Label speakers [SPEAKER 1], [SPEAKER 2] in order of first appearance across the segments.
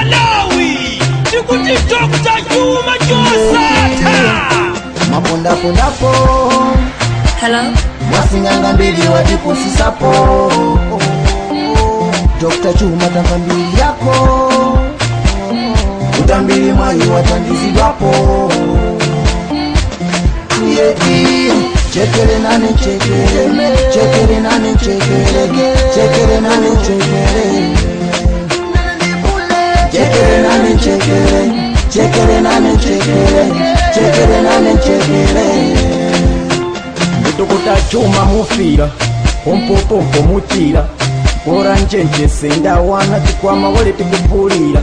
[SPEAKER 1] Malawi ndikuti Dr. Chuma chosata
[SPEAKER 2] mapondapondapo.
[SPEAKER 3] Hello?
[SPEAKER 2] Mwasinganga mbili watipusisapo. Dr. Chuma tamba mbili yako. Utambili mwayi watandizidwapo. Chekere nane chekere, chekere nane chekere, chekere nane chekere, chekere nane chekere, chekere nane chekere, chekere nane chekere.
[SPEAKER 4] Dr. Chuma mufira, pompo mutira, ora njenje senda wana tikwama wale tikupulira,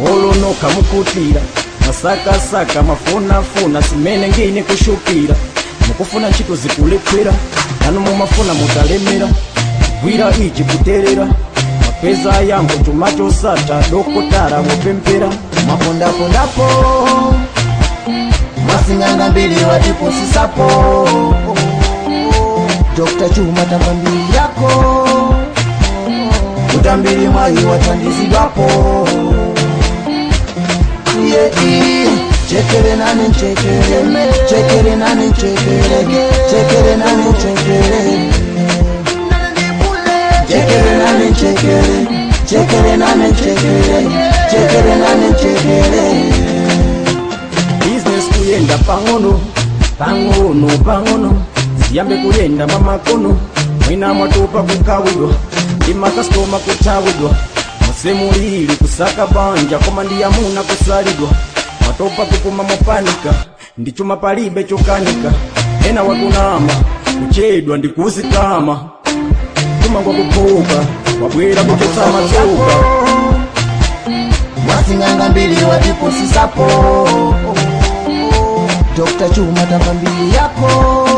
[SPEAKER 4] olonoka mukutira, masaka mafuna simene ngine kushukira, mukufuna nchito zikulepera, nanu mumafuna mutalemera, gwira iji kuterera, mapeza yango Chuma chosata dokotara mupempera.
[SPEAKER 2] Mapondapondapo, mwasinganga mbili watipusisapo. Dr. Chuma tamba mbili yako. Utambili mwayi watandizidwapo. Chekere nane chekere, chekere nane chekere, chekere nane chekere, chekere nane chekere, chekere nane chekere, chekere nane chekere.
[SPEAKER 4] Business kuyenda pangono siyambe kuyenda mamakono, mwina mwatopa kukawidwa ndi makastoma kutawidwa, musemulili kusaka banja koma ndiyamuna kusalidwa, mwatopa kupuma mopanika ndi Chuma palibe chokanika, ena wakunama kuchedwa ndikuzitama, Chuma kwa kupuka wabwera kuchotama tsuka.
[SPEAKER 2] Mwasinganga mbili watipusisapo. Dr. Chuma tamba mbili yako.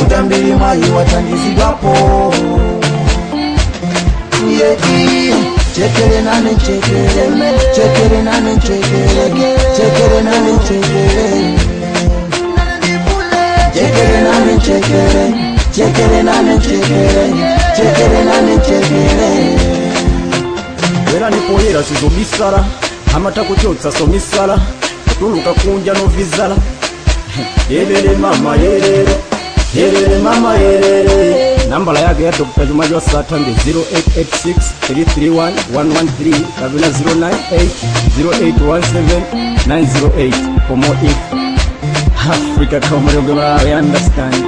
[SPEAKER 2] Utambili mwayi watandizidwapo. Chekere nane chekere, chekere nane chekere, chekere nane chekere, chekere nane chekere, chekere nane chekere, chekere nane chekere.
[SPEAKER 4] Wera nipoyera sizobisala, amata kuchotsa somisala, kutuluka kunja novizala. Yerere mama yerere, yerere mama yerere. Nambala yake ya Dr. Chuma chosata ndi 0886 331 113 kabila 098 0817 908 for more info. Africa kamarogera I understand.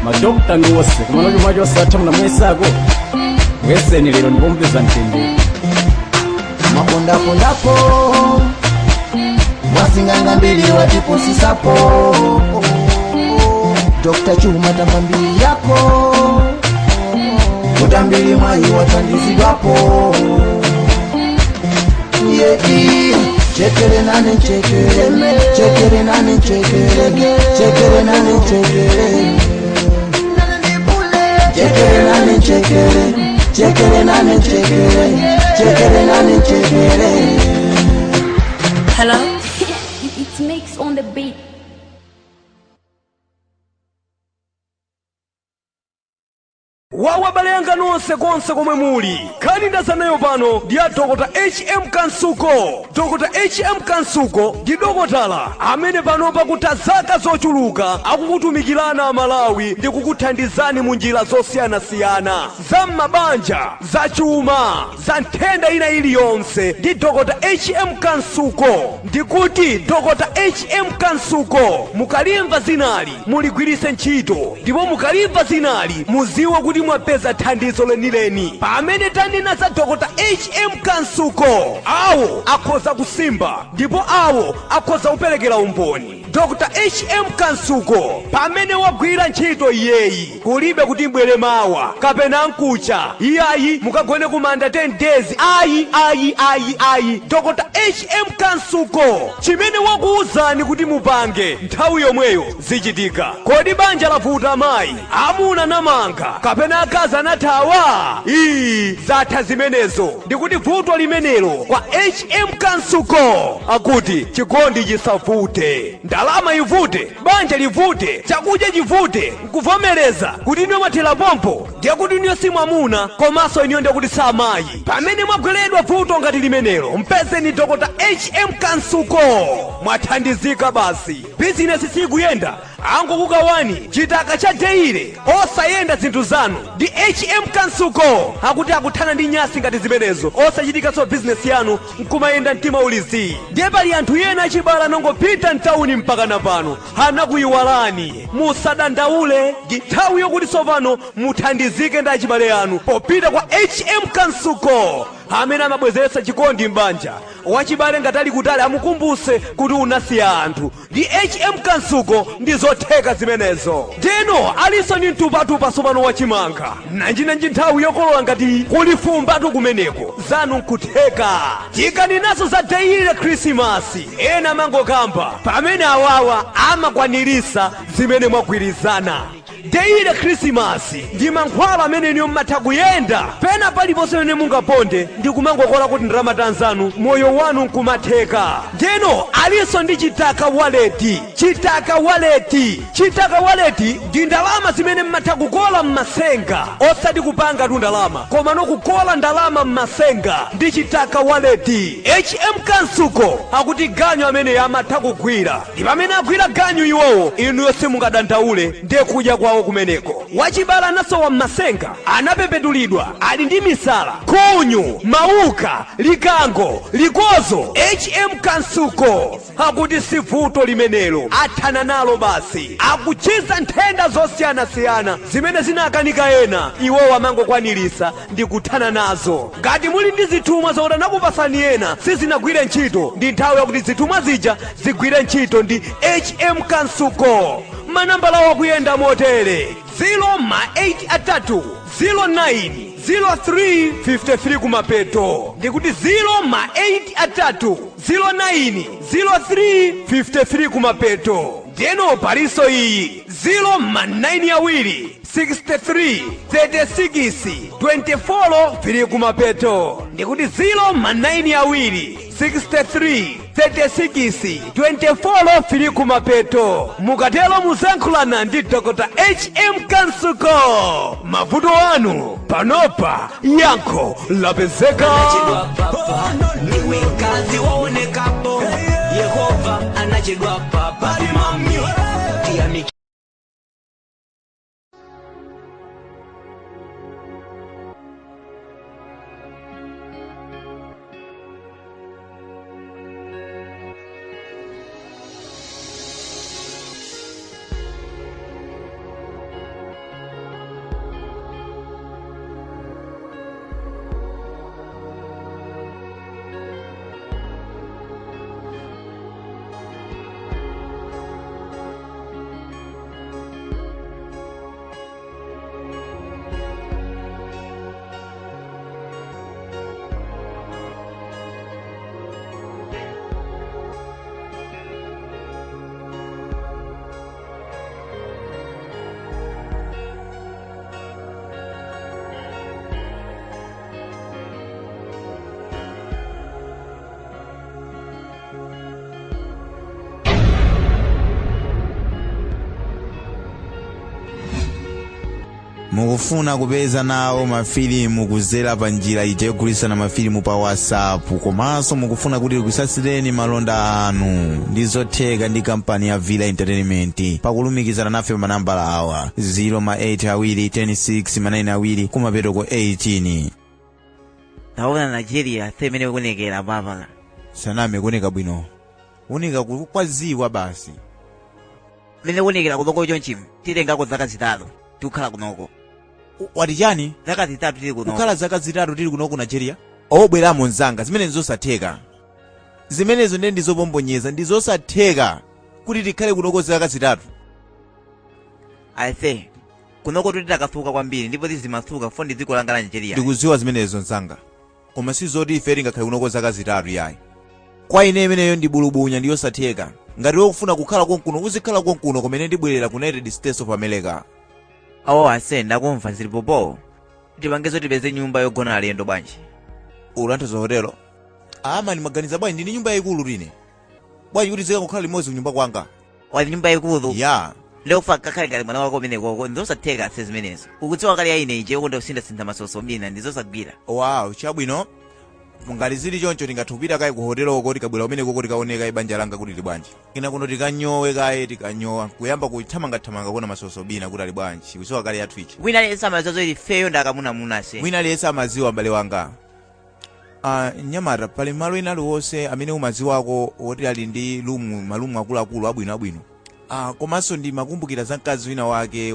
[SPEAKER 4] Madokta ni wose kumano Chuma chosata muna mwesako wese ni lero nipompeza ntende.
[SPEAKER 2] Mapondapondapo, mwasinganga mbili watipusisapo. Dr. Chuma tamba mbili yako. Utambili mwayi watandizidwapo. Chekere nane chekere, chekere nane chekere, chekere nane chekere, chekere nane chekere, chekere nane chekere, chekere nane chekere.
[SPEAKER 3] Hello? It makes on the beat.
[SPEAKER 1] wawa balenga nonse konse komwe muli kani ndasanayo pano ndi a Dr. HM Kansuko. Dr. HM Kansuko ndi dokotala amene panopa kutha zaka zochuluka akukutumikirana Amalawi ndi kukuthandizani mu njira zosiyanasiyana za m'mabanja, za chuma, za nthenda ina iliyonse ndi Dr. HM Kansuko. ndikuti Dr. HM Kansuko mukalimva zinali muligwiritse ntchito, ndipo mukalimva zinali muziwe kuti mwapeza thandizo lenileni. pamene tanena za Dr. HM Kansuko, awo akhoza kusimba ndipo awo akhoza kuperekera umboni. Dr. HM Kansuko pamene wagwira ntchito iyeyi kulibe kuti mbwere mawa kapena nkucha iyayi mukagone kumanda 10 days ayi. Dr. HM Kansuko chimene wakuwuzani kuti mupange nthawi yomweyo zichitika. Kodi banja lavuta mayi, amuna namanga kapena akazi anathawa? Zatha zimenezo. Ndikuti vuto limenelo kwa HM Kansuko akuti chikondi chisavute. ndalama ivute, banja livute, chakudya chivute, nkuvomereza kuti iniyo mathera pompo ndiye kuti iniyo si mwamuna komanso iniyo ndiye kuti samayi. Pamene mwagweredwa vuto ngati limenelo mpezeni Dr. HM Kansuko mwathandizika basi. Bizinesi sikuyenda angokukawani chitaka cha deire osayenda zinthu zanu ndi HM Kansuko akuti akuthana ndi nyasi ngati zimenezo osachitikanso bizinesi yanu nkumayenda mtima ulizi. Ndiye pali anthu ena achibala nongopita mtawuni mpaka napano anakuyiwalani. Musadandaule, ndi nthawi yokuti tsopano muthandizike ndi achibale anu popita kwa HM Kansuko amene amabwezeretsa chikondi m'banja. Wachibale ngatali kutali amukumbuse kuti unasiya anthu ndi HM Kansuko ndi zotheka zimenezo. Ndeno alinso ndi mtupatupa tsopano wachimanga nanjinanji nthawi yokolola ngati kuli fumbatu kumeneko zanu nkutheka. Tikani naso za deire Krismasi ena mangokamba pamene awawa amakwanirisa zimene mwagwirizana. Deire Krismasi ndi mankhwala amene iniyo mmatha kuyenda pena paliponse pamene mungaponde ndi kumangokola kuti ndalama tanzanu moyo wanu nkumatheka. Ndeno alinso ndi chitaka waleti. Chitaka waleti ndi ndalama zimene mmatha kukola m'masenga osati kupanga tu ndalama koma nokukola ndalama m'masenga ndi chitaka waleti. HM Kansuko akuti ganyu amene amatha kugwira ndi pamene agwira ganyu iwowo inuyo simungadandaule ndiye kudya kwawo kumeneko. Wachibala nasowa m'masenga anapepetulidwa ali ndi misala, khunyu, mauka, likango, likozo. HM Kansuko akuti si vuto limenelo athana nalo basi. Akuchiza nthenda zosiyanasiyana zimene zinakanika ena iwowo amangokwanirisa ndi kuthana nazo. Ngati muli ndi zithumwa zokuti anakupasani ena sizinagwire ntchito ndi nthawi yakuti zithumwa zija zigwire ntchito ndi HM Kansuko. Manambala wakuyenda motere 0 8 03 53 kumapeto ndikuti 0 8 09 03 53 kumapeto. Ndeno paliso iyi 0 63 36 24 3 kumapeto ndikuti 0 63 36 24 3 kumapeto. Mukatelo musankhulana ndi Dr. HM Kansuko mavuto anu panopa yankho lapezeka.
[SPEAKER 5] Niwe kazi waonekapo Yehova anachedwa papa mami.
[SPEAKER 6] Mukufuna kupeza nawo mafilimu kuzera pa njira ija yogulitsa mafilimu pa WhatsApp komanso mukufuna kuti kusasireni malonda anu ndi zotheka ndi kampani ya Villa Entertainment pakulumikizana nafe manambala awa 0 awiri 16 9 awiri kumapeto ko 18.
[SPEAKER 7] Taona Nigeria semene kunekera baba
[SPEAKER 6] saname kuneka bwino unika kwaziwa basi
[SPEAKER 7] mene kunekera kuloko chonchi tilengako zaka zitatu tukhala kunoko.
[SPEAKER 6] Wati chani?
[SPEAKER 7] Zaka zitatu tili kunoko.
[SPEAKER 6] Kukhala zaka zitatu tili kunoko Nigeria? Obweramo nzanga zimene ndizosatheka. Zimenezo ndi ndizopombonyeza ndizosatheka kuti tikhale kunoko zaka zitatu.
[SPEAKER 7] Aise kunoko titakasuka kwambiri ndipo zimasuka fondi dziko langa la Nigeria.
[SPEAKER 6] Ndikuziwa zimenezo nzanga. Koma sizoti ife tingakhale kunoko zaka zitatu yayi. Kwa ine imeneyo ndi bulubunya ndiyosatheka. Ngati wokufuna kukhala konkuno uzikhala konkuno kumene ndibwerera ku United States of America.
[SPEAKER 7] Awo ase ndakumva zilipopo tipangezo tipeze nyumba yogona alendo bwanji.
[SPEAKER 6] Ulantoza hotelo? Ama ni maganiza bwanji ndini nyumba yayikulu rine. Bwanji kuti zika kukhala limodzi kunyumba kwanga.
[SPEAKER 7] wali nyumba ikulu
[SPEAKER 6] ya
[SPEAKER 7] leo fa kakali kali mwana wako mene koko ndizosatheka zimenezo ukudziwa kali yaine ije ukonda kusintha masoso mina ndizosagwira.
[SPEAKER 6] wow chabwino ngati zili choncho tingathupita kayi ku hotelo oko tikabwera umene koko tikaoneka ibanja langa kuti libwanji kina kuno tikanyowe kaye tikanyowa kuyamba kuthamanga kuona masoso bina kuti ali bwanji kudziwa kali yathu ichi
[SPEAKER 7] wina lesa mazozo ili feyo ndakamunamuna se
[SPEAKER 6] wina lesa amaziwa abale wanga nyamata pali malo ena aliwonse amene umaziwako oti ali ndi malumu akuluakulu abwinoabwino komanso ndi makumbukira za mkazi wina wake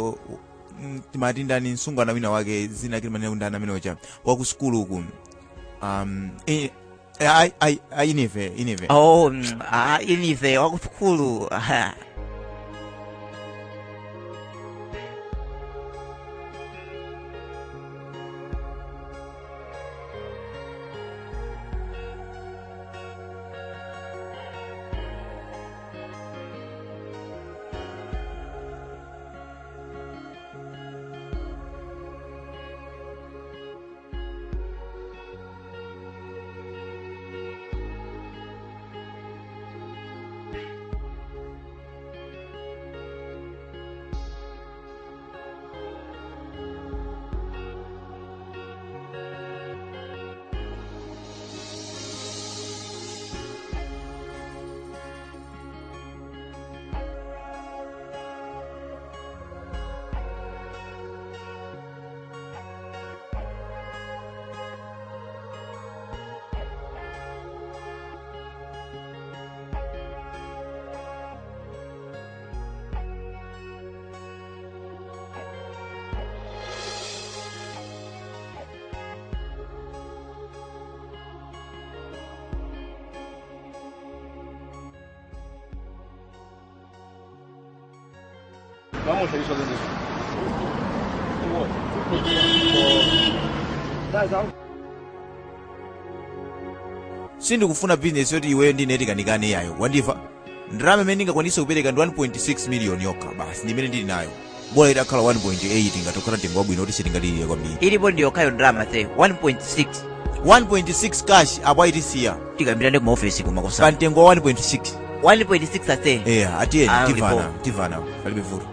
[SPEAKER 6] timati ndani msungwana wina wake zina kilimanena kundana amene ocha waku skulu uku inive
[SPEAKER 7] inive wakuskulu
[SPEAKER 8] Vamos a ir solamente eso.
[SPEAKER 6] sindikufuna business yoti iweyo ndine tikanikane yayo wandiva ndalama imene ndingakwanise kupereka ndi 1.6 million yokha basi ndimene ndili nayo bola itakhala 1.8 ngatokhala mtengo wabwino kuti sitingaliriye kwambiri
[SPEAKER 7] ilipo ndi yokhayo ndalama se 1.6
[SPEAKER 6] 1.6 cash apo ayitisiya
[SPEAKER 7] tikambirane ku maofesi kumakosa
[SPEAKER 6] pa mtengo wa 1.6
[SPEAKER 7] 1.6 ase
[SPEAKER 6] atiyeni tivana palibe vuto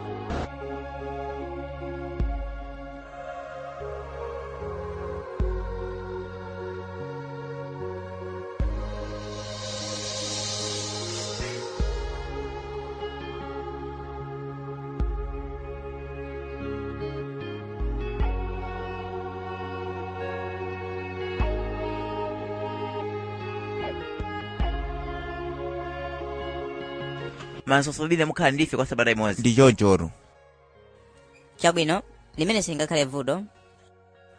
[SPEAKER 7] masoso bine mukhala ndife kwa sabata imodzi
[SPEAKER 6] ndi chonchoro
[SPEAKER 3] chabwino limene singakhale vuto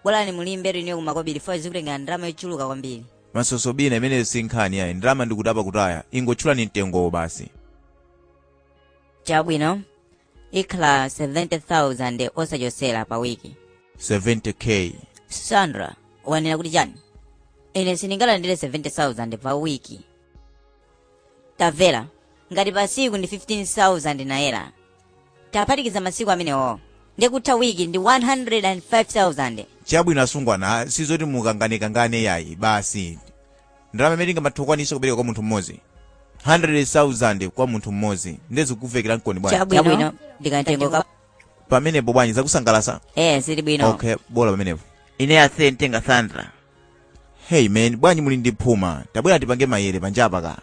[SPEAKER 3] bwalani mulimbe liniyo kumakobiri fo zikutenga ndalama yochuluka kwambiri
[SPEAKER 6] masoso bina imeneyo sinkhani yayi ndalama ndikudapa kutaya ingotchulani mtengowo basi
[SPEAKER 3] chabwino ikhala 70,000 osachosera pa wiki
[SPEAKER 6] 70k
[SPEAKER 3] Sandra wanena kuti chani ine sindingalandire 70,000 pa wiki tamvera ngati pasiku ndi 15,000 naira taphatikiza masiku amenewo ndikutha wiki ndi 105,000
[SPEAKER 6] chabwino asungwana sizoti mukanganekangane yayi basi ndalama imene ingamathiokwanisa kupereka kwa munthu mmodzi 100,000 kwa munthu mmodzi ndezikuvekera mkoni bwana
[SPEAKER 3] chabwino ndikantengo
[SPEAKER 6] pamenepo bwanji zakusangalasa
[SPEAKER 3] sili bwino
[SPEAKER 6] okay bola pamenepo
[SPEAKER 7] ine ase ntenga Sandra
[SPEAKER 6] hey man bwanji muli ndi phuma tabwera tipange mayere panjapa ka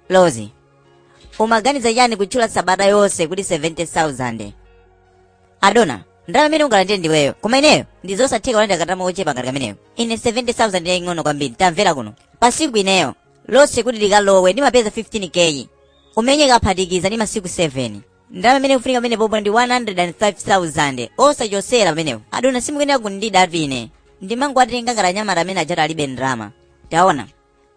[SPEAKER 3] Lozi umaganiza yani kutchula sabata yonse kuti 70,000 Adona ndalama imene ungalandire ndiweyo koma ineyo ndizosatheka kulanda katama ochepa ngati kameneyo ine 70,000 yaing'ono kwambiri tamvera kuno pasiku ineyo lonse kuti likalowe ndimapeza 15k umenye kaphatikiza ndi masiku 7 ndalama imene kufunika pamene popo ndi 105,000 osachosera pamenewo Adona simukuyenera kundida atu ine ndimangoatenga ngati anyamata amene ajata alibe ndalama taona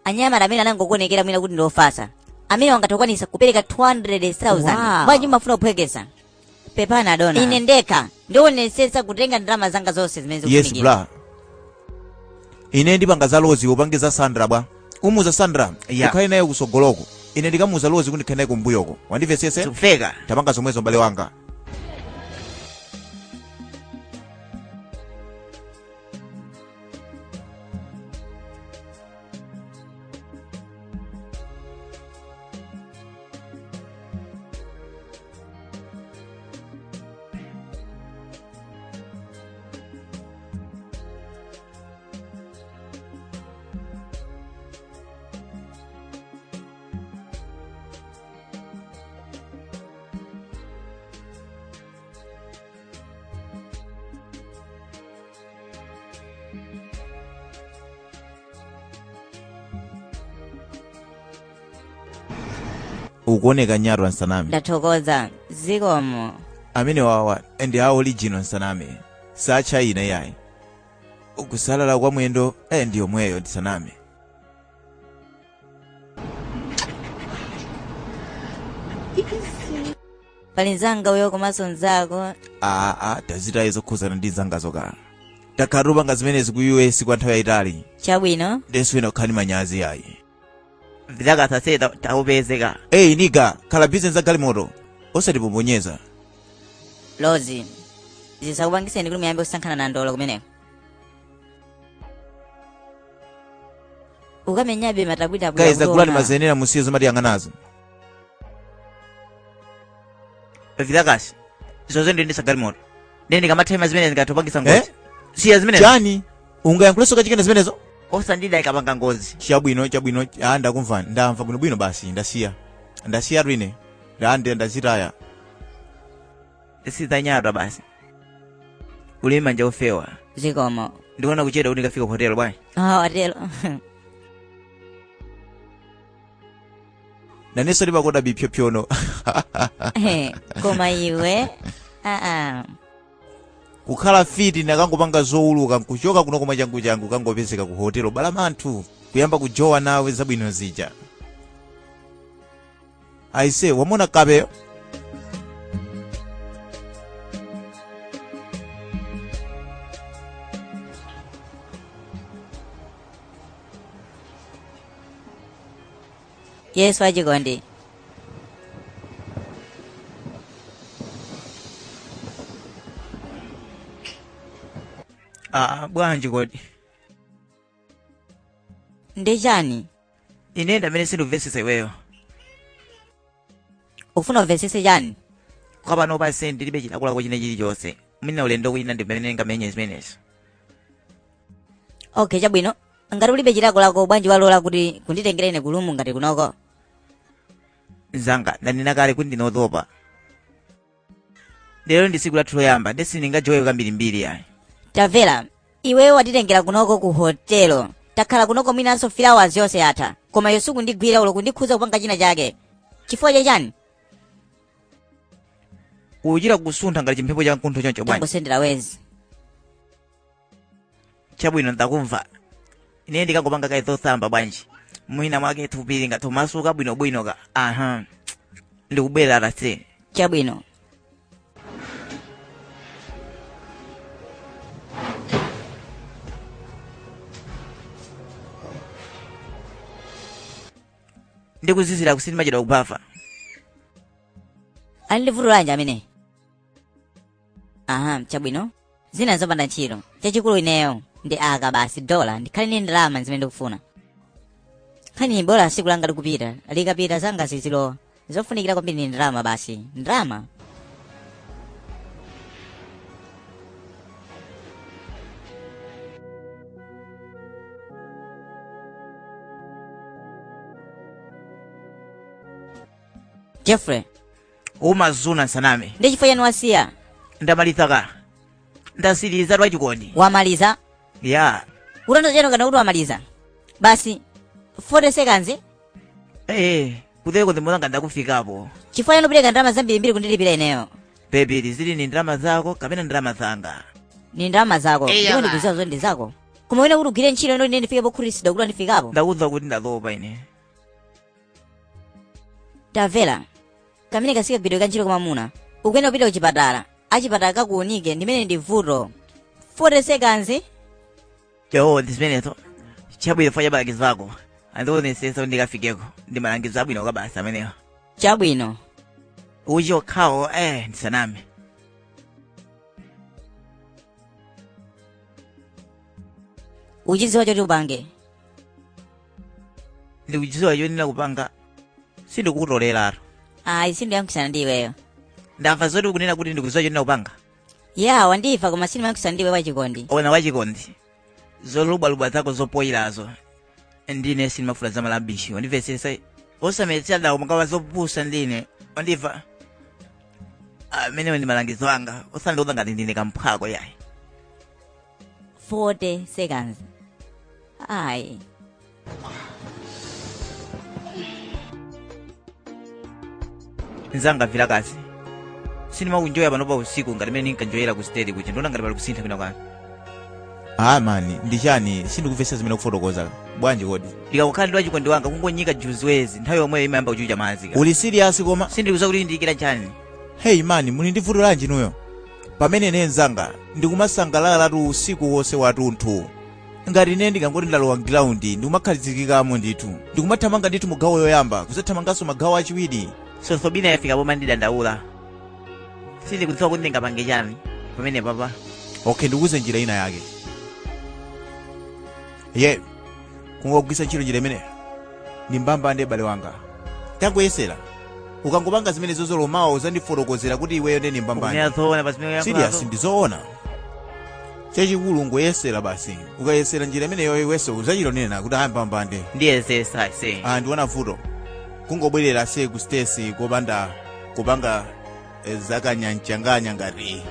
[SPEAKER 3] anyamata amene anangokuonekera mwina kuti ndiofasa amene wangatokwanisa kupereka 200,000 bwanji mafuna kuphwekesa pepani Adona ine ndekha ndionesetsa kutenga ndalama zanga zonse zimene
[SPEAKER 6] yes bra ine ndipanga za Lozi upange za Sandra bwa umuza Sandra ukhale naye kusogoloko ine ndikamuza Lozi kuti ndikhale naye kumbuyoko wandivesese
[SPEAKER 7] sufeka
[SPEAKER 6] tapanga zomwezo mbale wanga ukuoneka nyaro nsaname.
[SPEAKER 3] ndathokoza zikomo.
[SPEAKER 6] Amene wawa ndi a original nsaname sachina yayi. Ukusalala kwa mwendo ndi yomweyo nsaname.
[SPEAKER 3] pali nzanga uyo komanso nzako.
[SPEAKER 6] tazitayi zokhuzana ndi zangazo ka takhala tupanga zimenezi ku US kwa nthawi yayitali.
[SPEAKER 3] Chabwino
[SPEAKER 6] ndenso ina kukhani manyazi yayi.
[SPEAKER 7] Vilaka sase taupezeka.
[SPEAKER 6] Niga khala business za galimoto osatipoponyeza.
[SPEAKER 3] Lozi zisakupangiseni kuti muyambe kusankhana na ndolo kumeneko. ukamenyabe matabwitabwita
[SPEAKER 6] guys agulani mazenera musiyo zomati yang'anazo.
[SPEAKER 7] Vilakasi zozo ndendesa galimoto ndeni kamathema zimene zikatopangisa ngozi. Siya zimene
[SPEAKER 6] chani ungayankhuleso kachikena zimenezo
[SPEAKER 7] osandida ikapanga ngozi.
[SPEAKER 6] chabwino ndakumva ndamva bwinobwino basi ndasiya rine ndazitaya.
[SPEAKER 7] Sizanyadwa basi uli manja ofewa.
[SPEAKER 3] zikomo
[SPEAKER 7] Ndikuona kucheda kuti ndikafika ku hotel bwana.
[SPEAKER 3] watelo.
[SPEAKER 6] nanenso ndimakonda bipyopyono.
[SPEAKER 3] koma iwe
[SPEAKER 6] kukhala fiti nakangopanga zowuluka nkuchoka kuno koma changu kangopezeka ku hotel balamanthu kuyamba kujowa nawe zabwino zija. aise wamona kapeyo.
[SPEAKER 3] yesu achikondi.
[SPEAKER 7] Bwanji kodi
[SPEAKER 3] ndi chani
[SPEAKER 7] ine ndamene sindimvesesa iweyo.
[SPEAKER 3] ufuna umvesese chani?
[SPEAKER 7] Kwapano pase ndilibe chilakolako china chilichonse mwina ulendo wina ndimene ngamenye zimenezo.
[SPEAKER 3] Okay chabwino ngati ulibe chilakolako bwanji walola kuti kunditengerene kulumu ngati kunoko.
[SPEAKER 7] Nzanga ndanena kale kuti ndinotopa. Lero ndi tsiku lathu loyamba ndesi ndingajowe kambirimbiri yayi.
[SPEAKER 3] Tamvera iweyo watitengera kunoko ku hotelo takhala kunoko mwinanso flowers yonse yatha koma yosuku ndigwira ulo kundikhuza kupanga china chake chifukwa chachani?
[SPEAKER 7] Kuchira kusuntha ngati chimphepo cha mkuntho choncho bwanji.
[SPEAKER 3] Tangosendera wezi.
[SPEAKER 7] Chabwino ndakumva. Ine ndikangopanga kaye zotsamba bwanji. Mwina mwake thupiri ngati masuka bwinobwino ka. Ndikubwera rase.
[SPEAKER 3] Chabwino.
[SPEAKER 7] Ndikuzizira kusini machedwa kubafa.
[SPEAKER 3] Alivurulanja amene. Chabwino. Zina zopanda ntchito. Chachikulu ineyo ndi aka basi dola ndikhale ndi ndalama zimene ndikufuna. Khani bola siku langa likupita likapita zanga sizilowa zofunikira kwambiri ndi ndalama basi ndalama. Jeffrey
[SPEAKER 7] Umazuna nsaname.
[SPEAKER 3] ndi chifukwa chani wasiya?
[SPEAKER 7] Ndamaliza ka. Ndasiriza lwachikondi.
[SPEAKER 3] Wamaliza?
[SPEAKER 7] Ya.
[SPEAKER 3] Utanto cheno kana kuti wamaliza basi 40 seconds.
[SPEAKER 7] Kudeko ndimona ndakufikapo.
[SPEAKER 3] Chifukwa chani upileka ndalama zambirimbiri kundilipira ineyo?
[SPEAKER 7] Baby zili ni ndalama zako kapena ndalama zanga?
[SPEAKER 3] Ni ndalama zako. Ndipo ndikuziwa zondi zako. Koma wina kuti ugwire ntchito ino ine ndifike pokhutitsidwa kuti ndifikapo.
[SPEAKER 7] Ndakuza kuti ndalopa ine.
[SPEAKER 3] Tamvera kamene kasikagwidwe kantchito kwamamuna ukuyenda kupita kuchipatala achipatala kakuunike ndimene ndi vuto. 40 seconds.
[SPEAKER 7] Yo ndisimenezo. Chabwino fanya malangizo zako. Andionesesa ndikafikeko. Ndi malangizo abwino kabasa ameneyo.
[SPEAKER 3] Chabwino.
[SPEAKER 7] Ujo kao ndisaname.
[SPEAKER 3] Uchiziwa choti upange?
[SPEAKER 7] Ndikuchiziwa choti ndakupanga. Sindikutolera.
[SPEAKER 3] Sindiyankhusana ndi iweyo.
[SPEAKER 7] Ndamva zoti ukunena kuti ndikuziwa choti ndakupanga.
[SPEAKER 3] Ya wandifa koma sindiyankhusana ndi iwe wachikondi.
[SPEAKER 7] Ona wachikondi. Zolubwalubwa zako zopoyirazo. Ndine sinimafuna za malabishi. Wandivesesa. Osametsera dawo makawa zopusa ndine. Wandiva. Amene ndi malangizo anga. Osandiuza ngati ndine kamphako yayi.
[SPEAKER 3] 40 seconds.
[SPEAKER 7] nzanga Vilakazi sindimakunjoya pano pa usiku ngati mene ndinkanjoyera ku stage kuja ndiona ngati pali kusintha kwina kwake.
[SPEAKER 6] mani ndichani sindikufesa zimene kufotokoza bwanji kodi
[SPEAKER 7] ndikakukhala ndi wachikondi wanga kungonyika juziwezi nthawi yomweyo imayamba kuchucha madzi
[SPEAKER 6] uli serious koma
[SPEAKER 7] sindikuza kuti ndiyikira chani.
[SPEAKER 6] hey mani muli ndi vuto lanji nuyo pamene ine nzanga ndikumasangalalatu usiku wonse watunthu ngati ine ndikangoti ndalowa ground ndikumakhalizikikamo ndithu ndikumathamanga ndithu mugawo yoyamba kuzathamanganso magawo achiwiri.
[SPEAKER 7] Sothobina yafika poma ndidandaula sindikudziwa kuti ndingapange chani pamene papa.
[SPEAKER 6] Okay, ndikuze njira ina yake ye kungogwisa ntchito njira imeneyo ndi mbambande bale wanga tangoyesera ukangopanga zimene zozolo mawa uzandifotokozera kuti iweyo ndi mbambande serious ndizoona chachikulu ngoyesera basi ukayesera njira imeneyo iweso uzachilonena kuti mbambande
[SPEAKER 7] ndiyesesa ise
[SPEAKER 6] ndiona vuto kungobwerera se ku stesi kopanda kupanga zakanyanchanganya ngati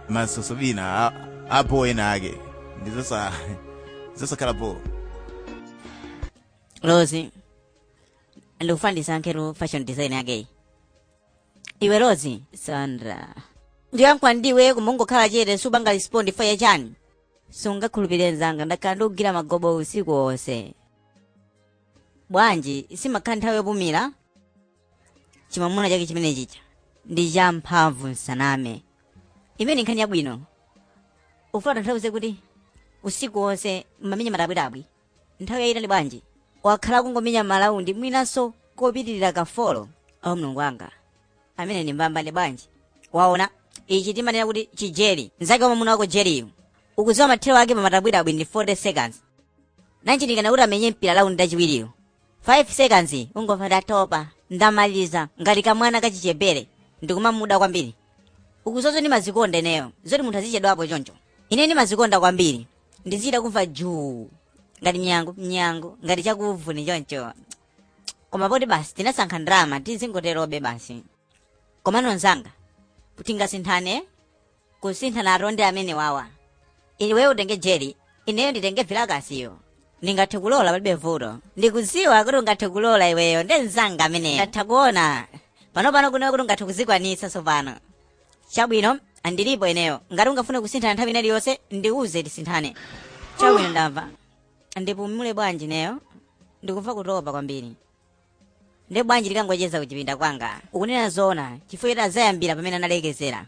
[SPEAKER 6] masosobina apo ena ake ndizosakhala
[SPEAKER 3] Rosie ndikufandisa nkero fashion design yake iwe Rosie Sandra ndiyankwa ndiwe kumongokhala chete subanga respondi faya chani sungakhulupirire nzanga ndakhala ndikugira magobo usiku wonse bwanji simakhala nthawi yopumira chimamuna chake chimene chicha ndi champhamvu nsaname imene nkhani yabwino ufuna tanthauze kuti usiku wonse mmamenya matabwitabwi nthawi yayitali bwanji wakhala kungomenya malaundi mwinaso kopitirira kafolo awo mlungu wanga amene ndi mbambande bwanji waona ichi timanena kuti chijeri nzake wamamuna wako jeriyo ukudziwa mathero ake pamatabwitabwi ndi 40 seconds nanchitikana kuti amenye mpira laundi lachiwiriyo 5 seconds ungomva ndatopa ndamaliza ngati kamwana kachichepere ndikumamuda kwambiri ukuzozo ndi mazikonda ineyo zoti munthu azichedwapo choncho ine ndi mazikonda kwambiri ndizida kumva juu ngati mnyango ngati chakuvuni choncho koma poti basi tinasankha ndrama tizingoterobe basi komano nzanga kuti ngasinthane kusinthana atonde amene wawa iwe utenge jeri ineyo nditenge Vilakasiyo ndingathe kulola palibe vuto ndikudziwa kuti ungathe kulola iweyo ndi nzanga ameneyo ndatha kuona pano kuneyo kuti ungathe kuzikwanisa sopano chabwino andilipo ineyo ngati ungafune kusinthana nthawi iliyonse ndiuze tisinthane chabwino ndamva ndipumule bwanji neyo ndikumva kutopa kwambiri ndi bwanji likangocheza kuchipinda kwanga ukunena zoona chifukwa azayambira pamene analekezera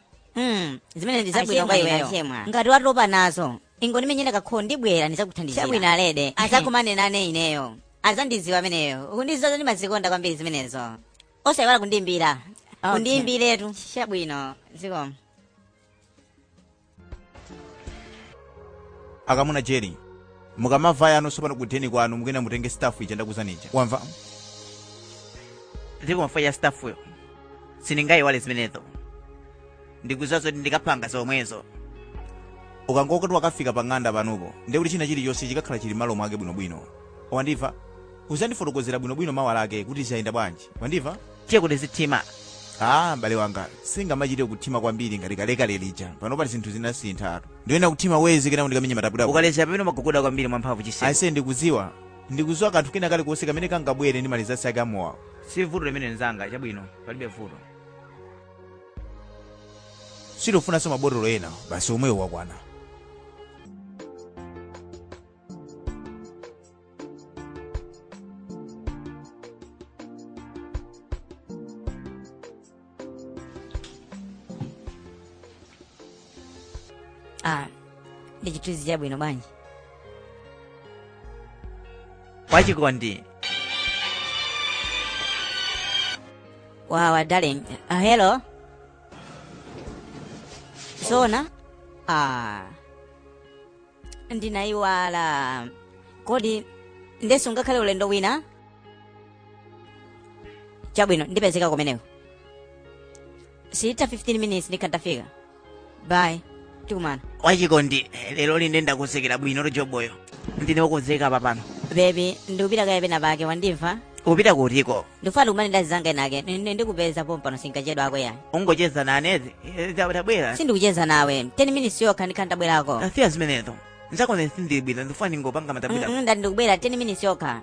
[SPEAKER 3] zimene ndizabwino kwa iweyo ngati watopa nazo ingondimenyera kakho ndibwera ndizakuthandizira chabwino alede azakumane nane ineyo azandiziwa ameneyo ukundizoza ndi mazikonda kwambiri zimenezo osayiwala kundimbira kundimbiretu chabwino zikomo
[SPEAKER 6] akamuna Jerry mukamavaya ano sopano kudeni kwanu mukena mutenge staff ija ndakuzanija wamva
[SPEAKER 7] ndikumafaya staffuyo sindingayiwale zimenezo ndikudziwa zoti ndikapanga zomwezo
[SPEAKER 6] ukangokoti wakafika pang'anda panopo ndi kuti china chilichonse chikakhala chili malo mwake bwinobwino wandiva uzandifotokozera bwinobwino mawa lake kuti zayenda bwanji wandiva
[SPEAKER 7] tiye kuti zithima
[SPEAKER 6] mbale wanga singamachite kuthima kwambiri ngati kalekale lija pano pali zinthu zinasinthatu ndiwena kuthima wezi kena ndikamenya mataputapu
[SPEAKER 7] ukaleza pamene magogoda kwambiri mwamphamvu chiseko
[SPEAKER 6] aise ndikudziwa kanthu kena kale konse kamene kangabwere ndi malizasi ake amowa
[SPEAKER 7] si vuto limene nzanga chabwino palibe vuto
[SPEAKER 6] sitofunanso mabotolo ena basi omweyo wakwana
[SPEAKER 3] ndi chithunzi chabwino bwanji
[SPEAKER 7] wachikondi
[SPEAKER 3] wawa darling hello zona ndinayiwala kodi ndesi ungakhale ulendo wina chabwino ndipezeka kumeneko sita 15 minutes ndikantafika bye tikumana
[SPEAKER 7] wachikondi lero linde ndakonzekera bwino lojoboyo ndine wokonzeka apa pano
[SPEAKER 3] baby ndikupita kaya pena pake wandimva
[SPEAKER 7] upita kutiko
[SPEAKER 3] ndifuna kumanira zanga enake ndikupeza pompano sinkachedwako yani
[SPEAKER 7] ungocheza nanezi tabwera
[SPEAKER 3] sindikucheza nawe 10 minutes yokha ndikhantabwerako
[SPEAKER 7] afiya zimenezo nzakonze sindibwira ndifuna ndingopanga matabwera
[SPEAKER 3] ndati ndikubwera 10 minutes yokha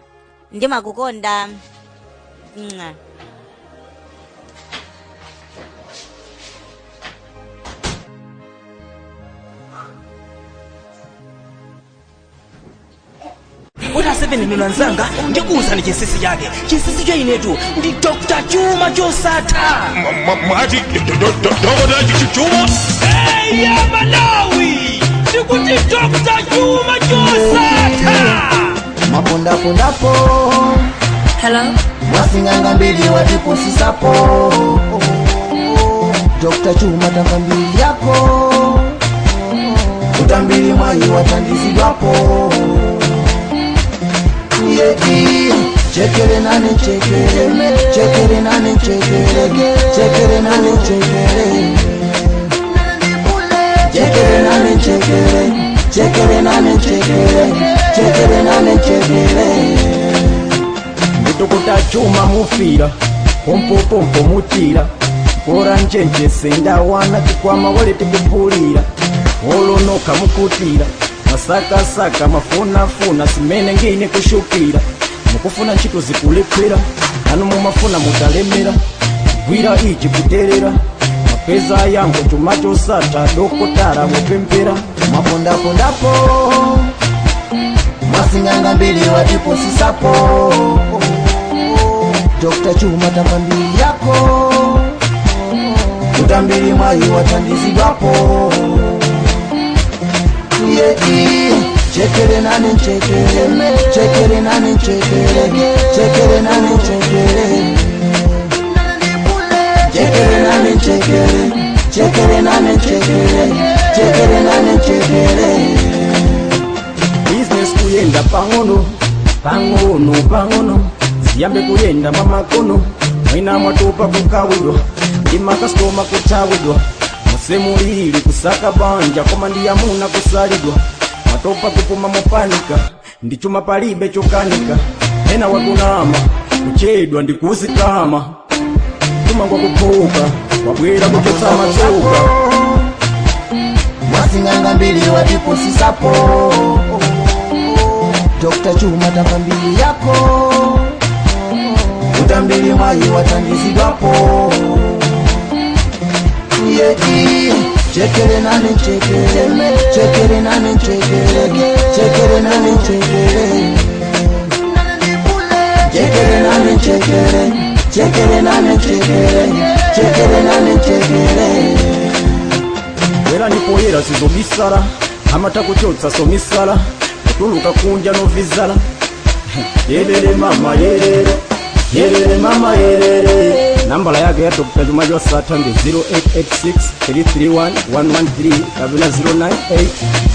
[SPEAKER 3] ndimakukonda
[SPEAKER 5] kuti aseveni mino anzanga ndikuwuzani chinsinsi chake. Chinsinsi cha inetu ndi Dr. Chuma chosatha.
[SPEAKER 1] Mwati Dr. Chuma? Eya Malawi! Ndikuti Dr. Chuma chosatha!
[SPEAKER 2] Mapondapondapo
[SPEAKER 3] Hello?
[SPEAKER 2] Mwasinganga mbili watiposisapo Dr. Chuma tamba mbili yako Utambili mwayi watandizidwapo Chekere nane chekere Chekere nane chekere Chekere nane chekere Chekere nane chekere Chekere nane chekere Chekere nane chekere
[SPEAKER 4] Dr. Chuma mufira Pompo mutira Kora njenje senda wana Tikwama wale tikupulira Olonoka mukutira Masaka mafuna simene ngine kushukira Mukufuna nchito zikulephera Anu mumafuna mutalemera Gwira ichi kuterera Mapeza yango Chuma chosatha dokotala mupempera.
[SPEAKER 2] Mapondapondapo Mwasinganga mbili watiposisapo Dr. Chuma tamba mbili yako Utambili mwayi watandizidwapo Chekere nane chekere Chekere nane chekere Chekere nane chekere Chekere nane chekere Chekere nane chekere Chekere nane chekere
[SPEAKER 4] Business kuyenda pang'ono Ziyambe kuyenda mamakono Mwina mwatupa kukawidwa Ndima kastoma kutawidwa Musemulili kusaka banja Koma ndiyamuna kusalidwa Matopa kupuma mupanika Ndi Chuma palibe chokanika Ena wakunama kuchedwa ndikusikama Chuma kwa kupuka wabwera kuchotsa matsuka
[SPEAKER 2] Mwasinganga mbili watiposisapo Dr. Chuma tamba mbili yako Utambili mwayi watandizidwapo Chekere nane chekere Chekere nane chekere Chekere nane chekere Chekere nane chekere Chekere nane chekere Chekere nane chekere
[SPEAKER 4] Wera nipoyera sizobisala Amata kuchotsa somisala Kutuluka kunja novizala Yerere mama yerere Yerere mama yerere Nambala yake ya Dr. Chuma chosatha ndi 0886 331 113 kabila 098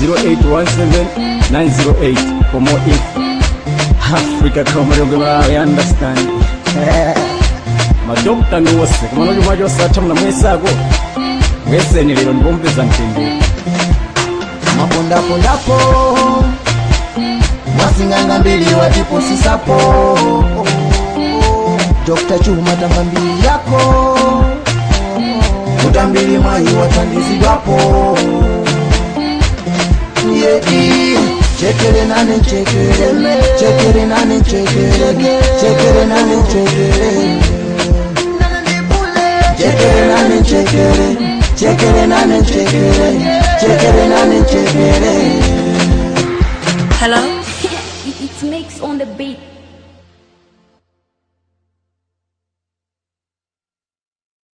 [SPEAKER 4] 0817 908 for more info. Africa Komorogwa, I understand. Madokta ndi wose kumano Chuma chosatha mna mwesako wese ni lero ndipompeza mtendere.
[SPEAKER 2] Mapondapondapo Mwasinganga mbili watiposisapo Dr. Chuma tamba mbili yako Utambili mwayi watandizidwapo Chekere nane chekere Chekere nane chekere Chekere nane chekere Chekere nane chekere Chekere nane chekere Chekere nane chekere
[SPEAKER 3] Hello?
[SPEAKER 9] It's Mix on the beat.